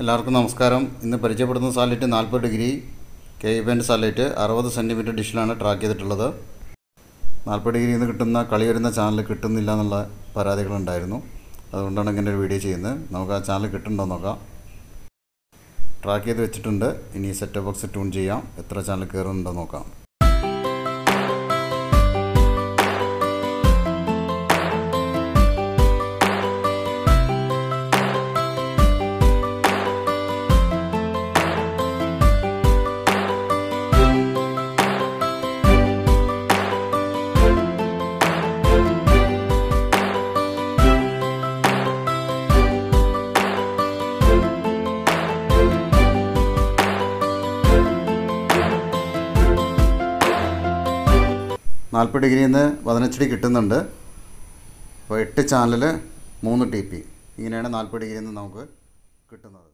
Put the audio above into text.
എല്ലാവർക്കും നമസ്കാരം. ഇന്ന് പരിചയപ്പെടുന്ന satellite 40 degree K band satellite 60 centimetre ഡിഷിലാണ് ട്രാക്ക് ചെയ്തിട്ടുള്ളത്. 40 ഡിഗ്രിയിൽ നിന്ന് കിട്ടുന്ന കളി വരുന്ന ചാനൽ കിട്ടുന്നില്ല എന്നുള്ള പരാതികളുണ്ടായിരുന്നു. അതുകൊണ്ടാണ് ഇങ്ങനെ ഒരു വീഡിയോ ചെയ്യുന്നത്. നമുക്ക് ആ ചാനൽ കിട്ടുന്നുണ്ടോ നോക്കാം. ട്രാക്ക് ചെയ്ത് വെച്ചിട്ടുണ്ട്. ഇനി സെറ്റ് ബോക്സ് ട്യൂൺ ചെയ്യാം. എത്ര ചാനൽ കയറുന്നുണ്ടോ നോക്കാം. നാൽപ്പത് ഡിഗ്രിയിൽ നിന്ന് 15 ഡി കിട്ടുന്നുണ്ട്. അപ്പോൾ 8 ചാനൽ 3 TP ഇങ്ങനെയാണ് 40 ഡിഗ്രിയിൽ നിന്ന് നമുക്ക് കിട്ടുന്നത്.